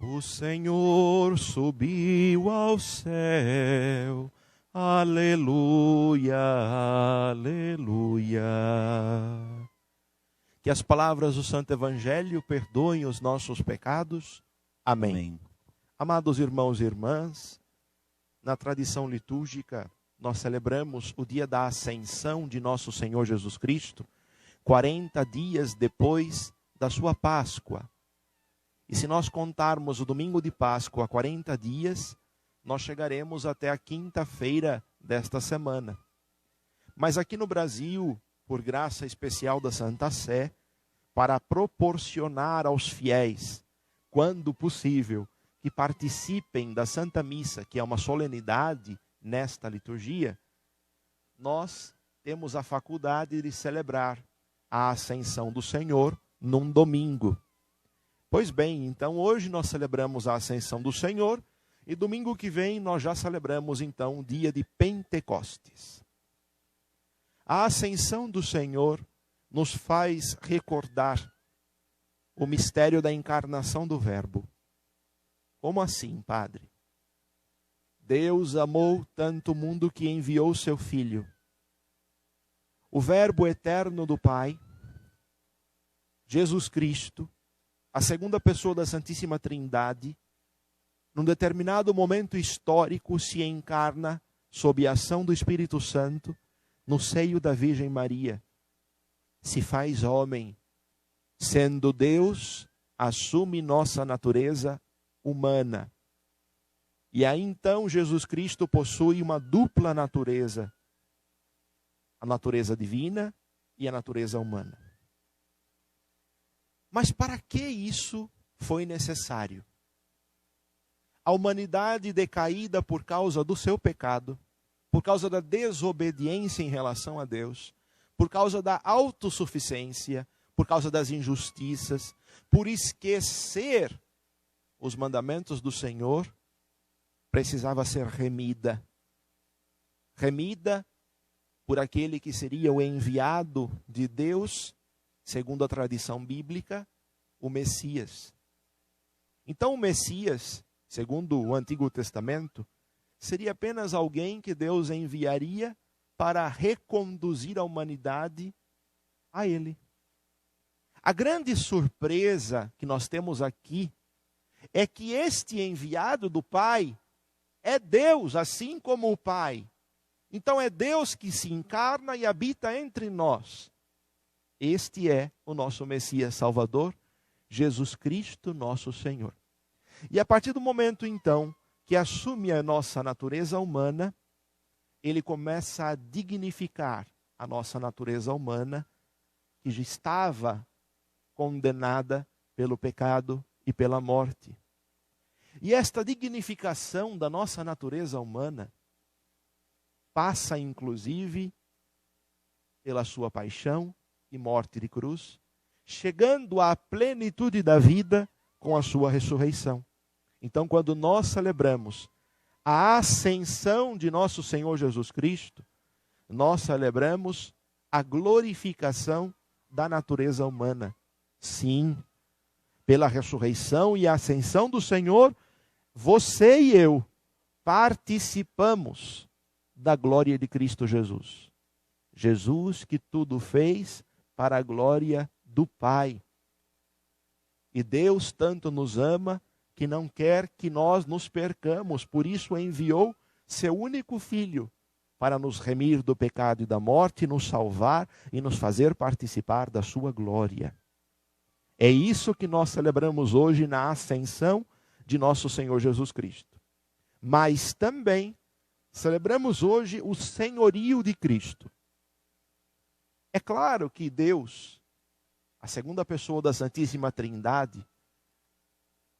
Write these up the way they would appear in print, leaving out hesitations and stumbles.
O Senhor subiu ao céu, aleluia, aleluia. Que as palavras do Santo Evangelho perdoem os nossos pecados. Amém. Amém. Amados irmãos e irmãs, na tradição litúrgica, nós celebramos o dia da ascensão de nosso Senhor Jesus Cristo, 40 dias depois da sua Páscoa. E se nós contarmos o domingo de Páscoa, 40 dias, nós chegaremos até a quinta-feira desta semana. Mas aqui no Brasil, por graça especial da Santa Sé, para proporcionar aos fiéis, quando possível, que participem da Santa Missa, que é uma solenidade nesta liturgia, nós temos a faculdade de celebrar a Ascensão do Senhor num domingo. Pois bem, então hoje nós celebramos a Ascensão do Senhor e domingo que vem nós já celebramos então o dia de Pentecostes. A Ascensão do Senhor nos faz recordar o mistério da encarnação do Verbo. Como assim, Padre? Deus amou tanto o mundo que enviou seu Filho. O Verbo eterno do Pai, Jesus Cristo, a segunda pessoa da Santíssima Trindade, num determinado momento histórico se encarna sob a ação do Espírito Santo no seio da Virgem Maria. Se faz homem, sendo Deus, assume nossa natureza humana. E aí então Jesus Cristo possui uma dupla natureza, a natureza divina e a natureza humana. Mas para que isso foi necessário? A humanidade decaída por causa do seu pecado, por causa da desobediência em relação a Deus, por causa da autossuficiência, por causa das injustiças, por esquecer os mandamentos do Senhor, precisava ser remida. Remida por aquele que seria o enviado de Deus, segundo a tradição bíblica, o Messias. Então o Messias, segundo o Antigo Testamento, seria apenas alguém que Deus enviaria para reconduzir a humanidade a Ele. A grande surpresa que nós temos aqui é que este enviado do Pai é Deus, assim como o Pai. Então é Deus que se encarna e habita entre nós. Este é o nosso Messias Salvador, Jesus Cristo, nosso Senhor. E a partir do momento, então, que assume a nossa natureza humana, ele começa a dignificar a nossa natureza humana, que já estava condenada pelo pecado e pela morte. E esta dignificação da nossa natureza humana passa, inclusive, pela sua paixão e morte de cruz, chegando à plenitude da vida com a sua ressurreição. Então, quando nós celebramos a ascensão de nosso Senhor Jesus Cristo, nós celebramos a glorificação da natureza humana. Sim, pela ressurreição e ascensão do Senhor, você e eu participamos da glória de Cristo Jesus. Jesus que tudo fez para a glória do Pai. E Deus tanto nos ama que não quer que nós nos percamos, por isso enviou seu único Filho para nos remir do pecado e da morte, nos salvar e nos fazer participar da sua glória. É isso que nós celebramos hoje na ascensão de nosso Senhor Jesus Cristo. Mas também celebramos hoje o senhorio de Cristo. É claro que Deus, a segunda pessoa da Santíssima Trindade,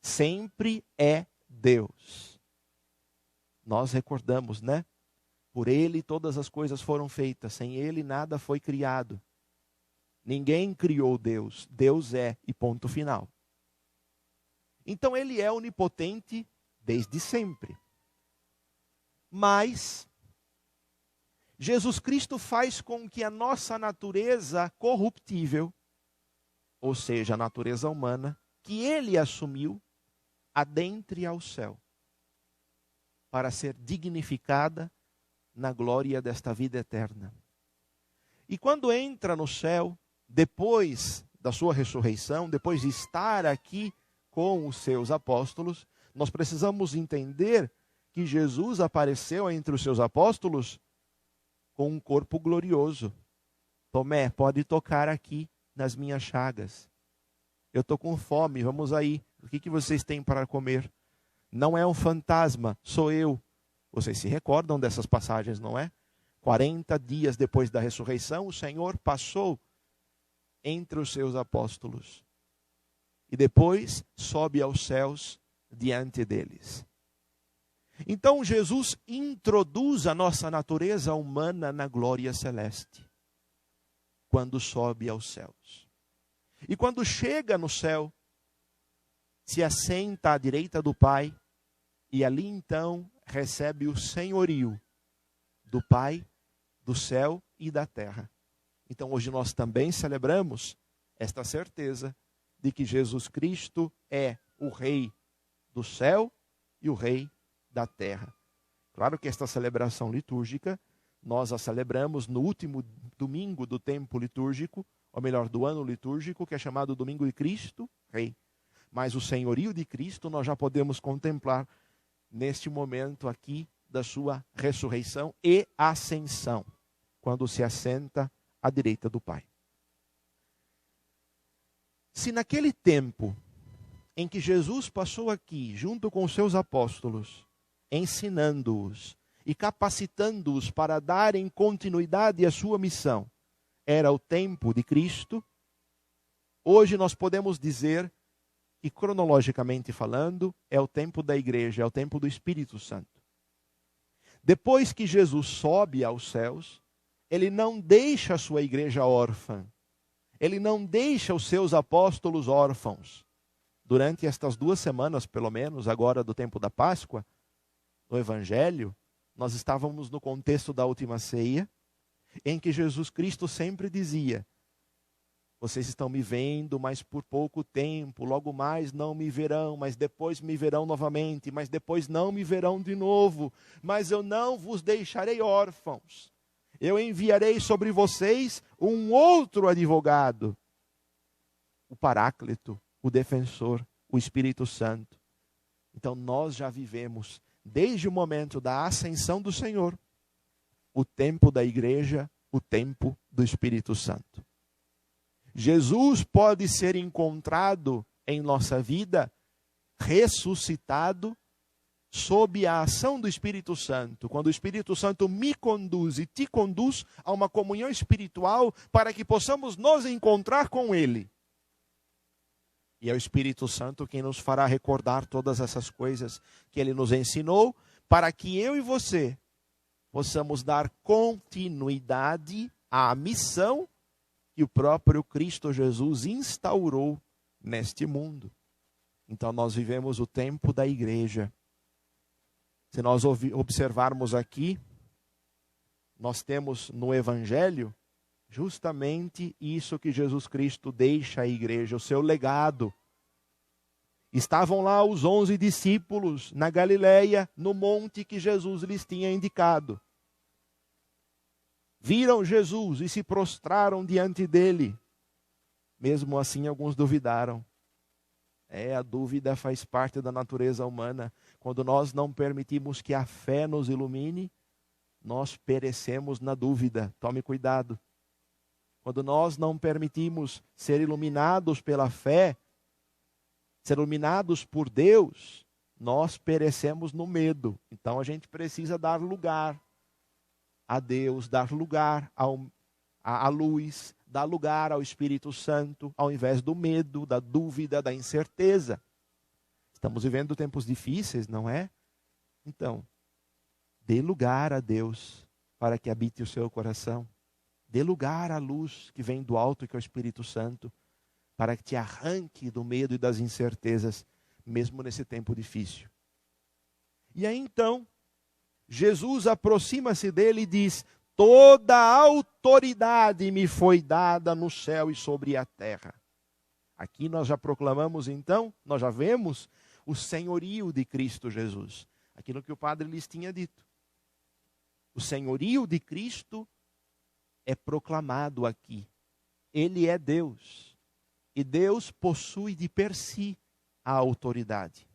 sempre é Deus. Nós recordamos, né? Por Ele todas as coisas foram feitas, sem Ele nada foi criado. Ninguém criou Deus, Deus é, e ponto final. Então Ele é onipotente desde sempre. Mas Jesus Cristo faz com que a nossa natureza corruptível, ou seja, a natureza humana, que Ele assumiu, adentre ao céu, para ser dignificada na glória desta vida eterna. E quando entra no céu, depois da sua ressurreição, depois de estar aqui com os seus apóstolos, nós precisamos entender que Jesus apareceu entre os seus apóstolos com um corpo glorioso. Tomé, pode tocar aqui nas minhas chagas. Eu estou com fome, vamos aí. O que vocês têm para comer? Não é um fantasma, sou eu. Vocês se recordam dessas passagens, não é? 40 dias depois da ressurreição, o Senhor passou entre os seus apóstolos. E depois sobe aos céus diante deles. Então Jesus introduz a nossa natureza humana na glória celeste, quando sobe aos céus. E quando chega no céu, se assenta à direita do Pai, e ali então recebe o senhorio do Pai, do céu e da terra. Então hoje nós também celebramos esta certeza de que Jesus Cristo é o Rei do céu e o Rei da terra. Claro que esta celebração litúrgica, nós a celebramos no último domingo do tempo litúrgico, ou melhor, do ano litúrgico, que é chamado Domingo de Cristo Rei. Mas o senhorio de Cristo nós já podemos contemplar neste momento aqui da sua ressurreição e ascensão, quando se assenta à direita do Pai. Se naquele tempo em que Jesus passou aqui, junto com os seus apóstolos, ensinando-os e capacitando-os para darem continuidade à sua missão, era o tempo de Cristo, hoje nós podemos dizer que, cronologicamente falando, é o tempo da igreja, é o tempo do Espírito Santo. Depois que Jesus sobe aos céus, ele não deixa a sua igreja órfã, ele não deixa os seus apóstolos órfãos. Durante estas 2 semanas, pelo menos, agora do tempo da Páscoa, no Evangelho, nós estávamos no contexto da última ceia, em que Jesus Cristo sempre dizia: vocês estão me vendo, mas por pouco tempo, logo mais não me verão, mas depois me verão novamente, mas depois não me verão de novo, mas eu não vos deixarei órfãos. Eu enviarei sobre vocês um outro advogado, o Paráclito, o Defensor, o Espírito Santo. Então nós já vivemos, desde o momento da ascensão do Senhor, o tempo da igreja, o tempo do Espírito Santo. Jesus pode ser encontrado em nossa vida ressuscitado sob a ação do Espírito Santo, quando o Espírito Santo me conduz e te conduz a uma comunhão espiritual para que possamos nos encontrar com Ele. E é o Espírito Santo quem nos fará recordar todas essas coisas que Ele nos ensinou, para que eu e você possamos dar continuidade à missão que o próprio Cristo Jesus instaurou neste mundo. Então nós vivemos o tempo da igreja. Se nós observarmos aqui, nós temos no Evangelho justamente isso que Jesus Cristo deixa à igreja, o seu legado. Estavam lá os 11 discípulos na Galileia, no monte que Jesus lhes tinha indicado. Viram Jesus e se prostraram diante dele. Mesmo assim, alguns duvidaram. A dúvida faz parte da natureza humana. Quando nós não permitimos que a fé nos ilumine, nós perecemos na dúvida. Tome cuidado. Quando nós não permitimos ser iluminados pela fé, ser iluminados por Deus, nós perecemos no medo. Então a gente precisa dar lugar a Deus, dar lugar à luz, dar lugar ao Espírito Santo, ao invés do medo, da dúvida, da incerteza. Estamos vivendo tempos difíceis, não é? Então, dê lugar a Deus para que habite o seu coração. Dê lugar à luz que vem do alto, que é o Espírito Santo, para que te arranque do medo e das incertezas, mesmo nesse tempo difícil. E aí então, Jesus aproxima-se dele e diz: toda a autoridade me foi dada no céu e sobre a terra. Aqui nós já proclamamos então, nós já vemos o senhorio de Cristo Jesus. Aquilo que o padre lhes tinha dito. O senhorio de Cristo é proclamado aqui. Ele é Deus. E Deus possui de per si a autoridade.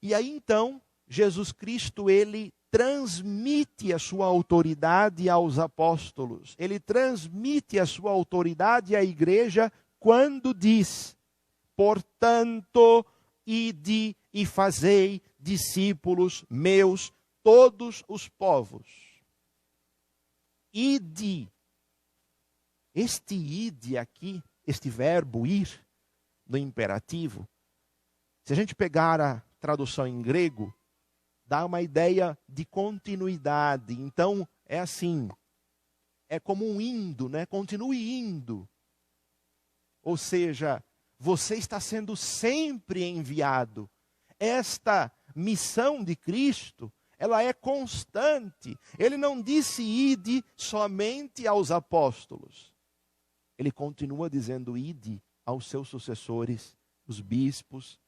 E aí então, Jesus Cristo, ele transmite a sua autoridade aos apóstolos. Ele transmite a sua autoridade à igreja quando diz: portanto, ide e fazei discípulos meus, todos os povos. Ide. Este ide aqui, este verbo ir, no imperativo, se a gente pegar a tradução em grego, dá uma ideia de continuidade. Então, é assim, é como um indo, né? Continue indo. Ou seja, você está sendo sempre enviado. Esta missão de Cristo, ela é constante. Ele não disse ide somente aos apóstolos. Ele continua dizendo ide aos seus sucessores, os bispos,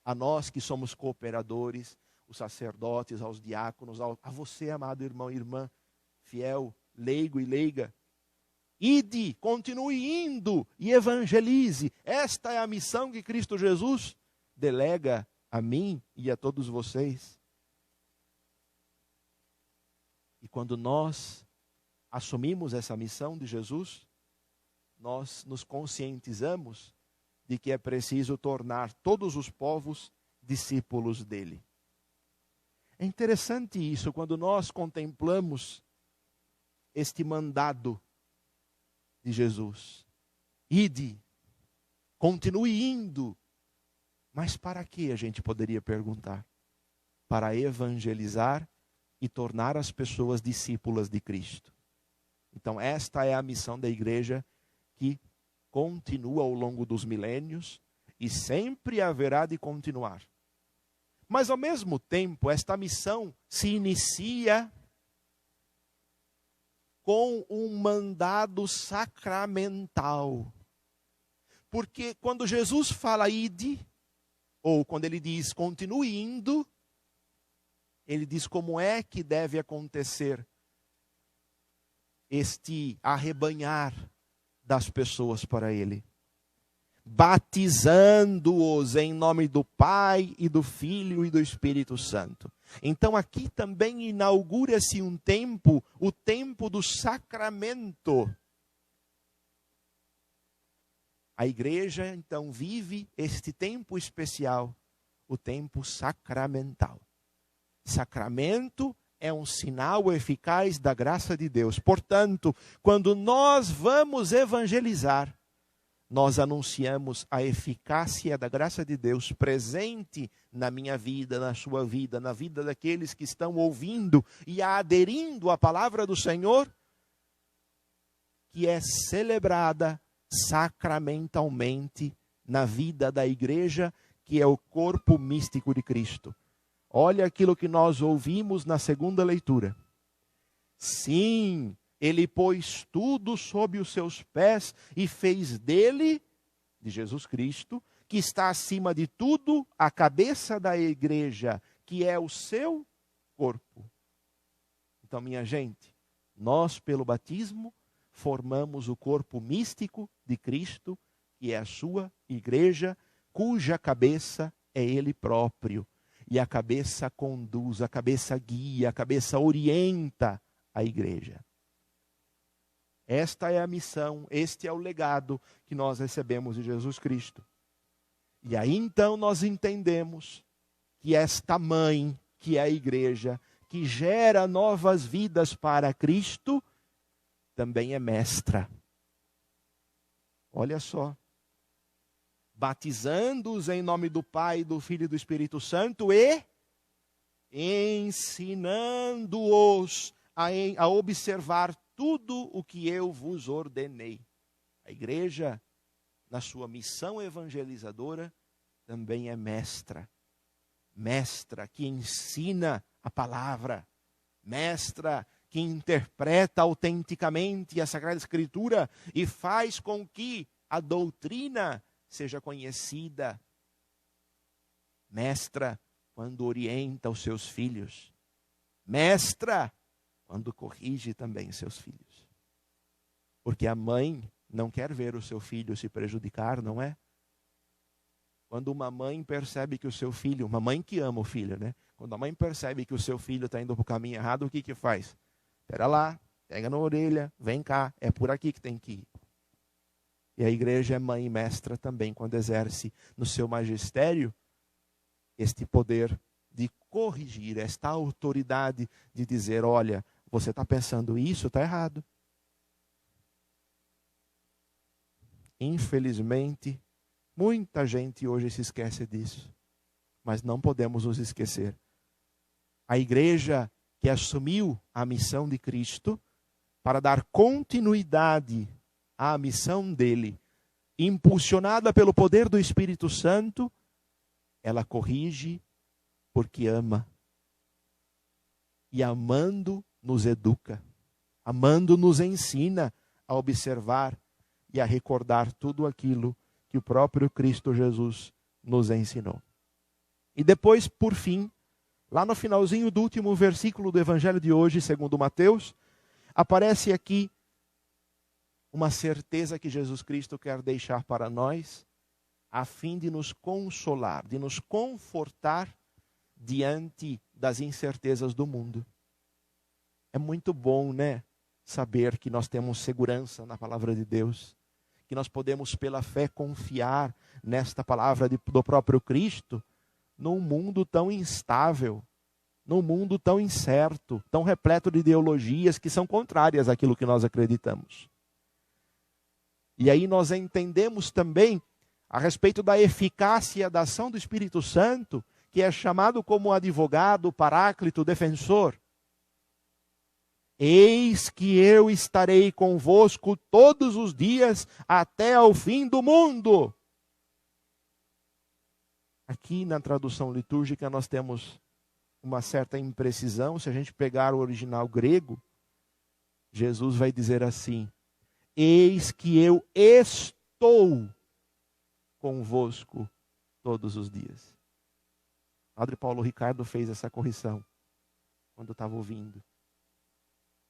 a nós que somos cooperadores, os sacerdotes, aos diáconos, a você, amado irmão e irmã, fiel, leigo e leiga. Ide, continue indo e evangelize. Esta é a missão que Cristo Jesus delega a mim e a todos vocês. E quando nós assumimos essa missão de Jesus, nós nos conscientizamos de que é preciso tornar todos os povos discípulos dele. É interessante isso, quando nós contemplamos este mandado de Jesus. Ide, continue indo. Mas para que, a gente poderia perguntar? Para evangelizar e tornar as pessoas discípulas de Cristo. Então esta é a missão da igreja que continua ao longo dos milênios e sempre haverá de continuar. Mas ao mesmo tempo, esta missão se inicia com um mandado sacramental. Porque quando Jesus fala ide, ou quando ele diz continue indo, ele diz como é que deve acontecer este arrebanhar das pessoas para ele. Batizando-os em nome do Pai e do Filho e do Espírito Santo. Então aqui também inaugura-se um tempo, o tempo do sacramento. A igreja então vive este tempo especial, o tempo sacramental. Sacramento é um sinal eficaz da graça de Deus. Portanto, quando nós vamos evangelizar, nós anunciamos a eficácia da graça de Deus presente na minha vida, na sua vida, na vida daqueles que estão ouvindo e aderindo à palavra do Senhor, que é celebrada sacramentalmente na vida da igreja, que é o corpo místico de Cristo. Olha aquilo que nós ouvimos na segunda leitura. Sim, ele pôs tudo sob os seus pés e fez dele, de Jesus Cristo, que está acima de tudo, a cabeça da igreja, que é o seu corpo. Então, minha gente, nós pelo batismo formamos o corpo místico de Cristo, que é a sua igreja, cuja cabeça é ele próprio. E a cabeça conduz, a cabeça guia, a cabeça orienta a igreja. Esta é a missão, este é o legado que nós recebemos de Jesus Cristo. E aí então nós entendemos que esta mãe, que é a igreja, que gera novas vidas para Cristo, também é mestra. Olha só. Batizando-os em nome do Pai, do Filho e do Espírito Santo e ensinando-os a observar tudo o que eu vos ordenei. A igreja, na sua missão evangelizadora, também é mestra. Mestra que ensina a palavra. Mestra que interpreta autenticamente a Sagrada Escritura e faz com que a doutrina seja conhecida Mestra, quando orienta os seus filhos. Mestra, quando corrige também seus filhos. Porque a mãe não quer ver o seu filho se prejudicar, não é? Quando uma mãe percebe que o seu filho, uma mãe que ama o filho, né? Quando a mãe percebe que o seu filho está indo para o caminho errado, o que que faz? Espera lá, pega na orelha, vem cá, é por aqui que tem que ir. E a igreja é mãe e mestra também, quando exerce no seu magistério este poder de corrigir, esta autoridade de dizer, olha, você está pensando isso, está errado. Infelizmente, muita gente hoje se esquece disso, mas não podemos nos esquecer. A igreja que assumiu a missão de Cristo para dar continuidade à missão dele, impulsionada pelo poder do Espírito Santo, ela corrige porque ama. E amando nos educa, amando nos ensina a observar e a recordar tudo aquilo que o próprio Cristo Jesus nos ensinou. E depois, por fim, lá no finalzinho do último versículo do Evangelho de hoje, segundo Mateus, aparece aqui uma certeza que Jesus Cristo quer deixar para nós, a fim de nos consolar, de nos confortar diante das incertezas do mundo. É muito bom, né? Saber que nós temos segurança na palavra de Deus, que nós podemos pela fé confiar nesta palavra do próprio Cristo, num mundo tão instável, num mundo tão incerto, tão repleto de ideologias que são contrárias àquilo que nós acreditamos. E aí nós entendemos também a respeito da eficácia da ação do Espírito Santo, que é chamado como advogado, paráclito, defensor. Eis que eu estarei convosco todos os dias até ao fim do mundo. Aqui na tradução litúrgica nós temos uma certa imprecisão. Se a gente pegar o original grego, Jesus vai dizer assim: eis que eu estou convosco todos os dias. O Padre Paulo Ricardo fez essa correção quando eu estava ouvindo.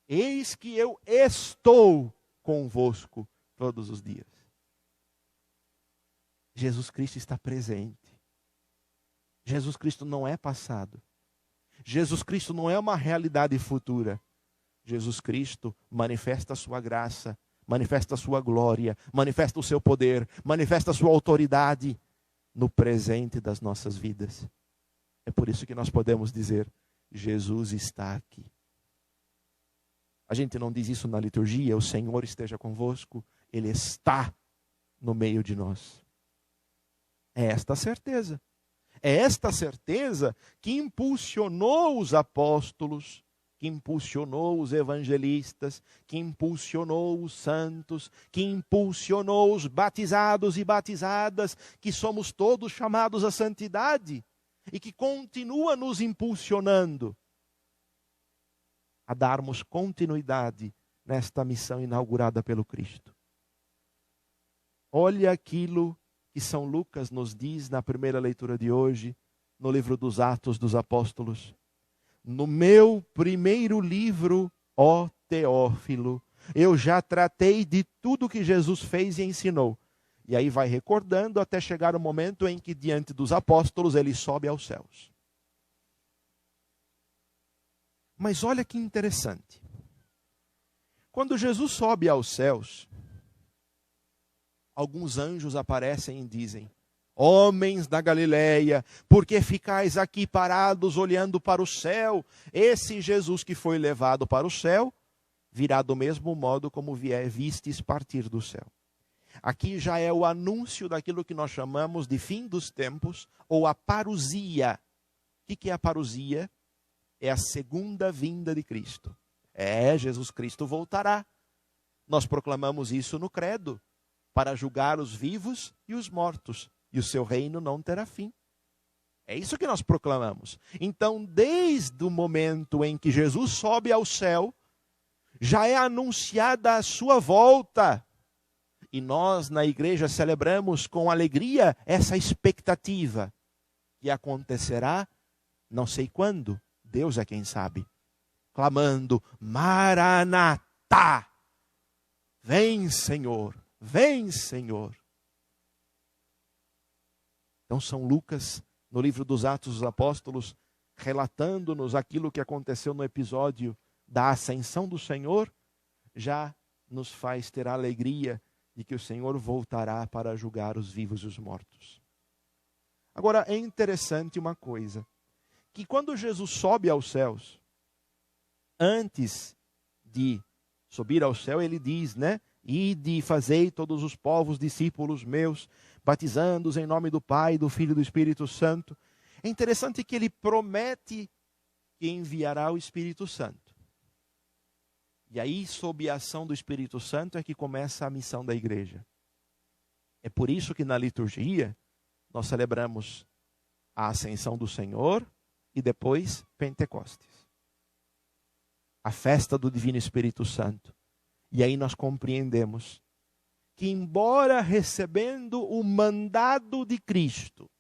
Eis que eu estou convosco todos os dias. Jesus Cristo está presente. Jesus Cristo não é passado. Jesus Cristo não é uma realidade futura. Jesus Cristo manifesta a sua graça, manifesta a sua glória, manifesta o seu poder, manifesta a sua autoridade no presente das nossas vidas. É por isso que nós podemos dizer, Jesus está aqui. A gente não diz isso na liturgia, o Senhor esteja convosco, Ele está no meio de nós. É esta certeza. É esta certeza que impulsionou os apóstolos, que impulsionou os evangelistas, que impulsionou os santos, que impulsionou os batizados e batizadas, que somos todos chamados à santidade, e que continua nos impulsionando a darmos continuidade nesta missão inaugurada pelo Cristo. Olha aquilo que São Lucas nos diz na primeira leitura de hoje, no livro dos Atos dos Apóstolos. No meu primeiro livro, ó Teófilo, eu já tratei de tudo que Jesus fez e ensinou. E aí vai recordando até chegar o momento em que diante dos apóstolos ele sobe aos céus. Mas olha que interessante. Quando Jesus sobe aos céus, alguns anjos aparecem e dizem: homens da Galileia, por que ficais aqui parados olhando para o céu? Esse Jesus que foi levado para o céu, virá do mesmo modo como vistes partir do céu. Aqui já é o anúncio daquilo que nós chamamos de fim dos tempos, ou a parousia. O que é a parousia? É a segunda vinda de Cristo. Jesus Cristo voltará. Nós proclamamos isso no credo, para julgar os vivos e os mortos, e o seu reino não terá fim. É isso que nós proclamamos. Então, desde o momento em que Jesus sobe ao céu, já é anunciada a sua volta. E nós, na igreja, celebramos com alegria essa expectativa. E que acontecerá, não sei quando, Deus é quem sabe, clamando: Maranatá, vem Senhor, vem Senhor. Então São Lucas, no livro dos Atos dos Apóstolos, relatando-nos aquilo que aconteceu no episódio da ascensão do Senhor, já nos faz ter a alegria de que o Senhor voltará para julgar os vivos e os mortos. Agora, é interessante uma coisa, que quando Jesus sobe aos céus, antes de subir ao céu, ele diz, né? Ide e fazei todos os povos discípulos meus, batizando-os em nome do Pai, do Filho e do Espírito Santo. É interessante que ele promete que enviará o Espírito Santo. E aí, sob a ação do Espírito Santo, é que começa a missão da igreja. É por isso que na liturgia, nós celebramos a ascensão do Senhor e depois Pentecostes. A festa do Divino Espírito Santo. E aí nós compreendemos que, embora recebendo o mandado de Cristo,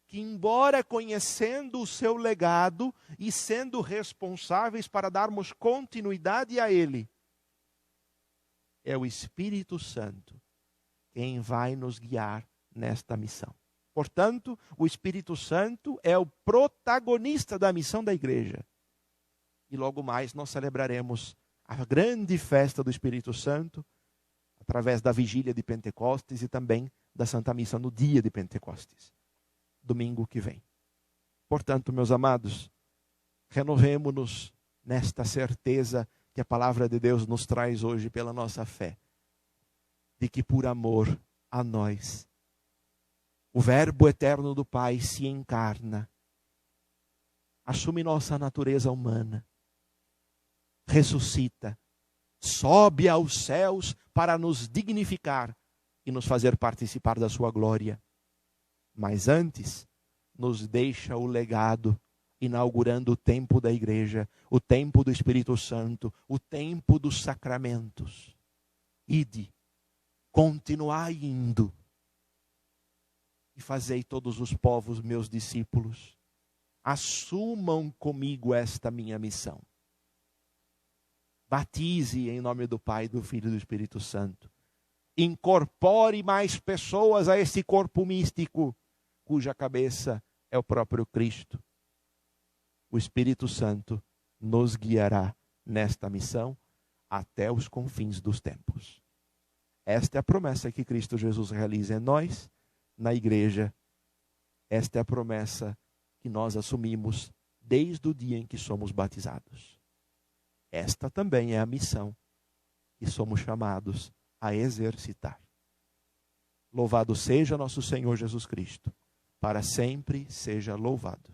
que embora conhecendo o seu legado e sendo responsáveis para darmos continuidade a ele, é o Espírito Santo quem vai nos guiar nesta missão. Portanto, o Espírito Santo é o protagonista da missão da igreja. E logo mais nós celebraremos a grande festa do Espírito Santo, através da vigília de Pentecostes e também da Santa Missa no dia de Pentecostes, domingo que vem. Portanto, meus amados, renovemo-nos nesta certeza que a palavra de Deus nos traz hoje pela nossa fé, de que por amor a nós, o Verbo eterno do Pai se encarna, assume nossa natureza humana, ressuscita, sobe aos céus para nos dignificar e nos fazer participar da sua glória. Mas antes, nos deixa o legado, inaugurando o tempo da igreja, o tempo do Espírito Santo, o tempo dos sacramentos. Ide, continuai indo, e fazei todos os povos meus discípulos. Assumam comigo esta minha missão. Batize em nome do Pai, do Filho e do Espírito Santo. Incorpore mais pessoas a esse corpo místico, cuja cabeça é o próprio Cristo. O Espírito Santo nos guiará nesta missão até os confins dos tempos. Esta é a promessa que Cristo Jesus realiza em nós, na igreja. Esta é a promessa que nós assumimos desde o dia em que somos batizados. Esta também é a missão que somos chamados a exercitar. Louvado seja nosso Senhor Jesus Cristo, para sempre seja louvado.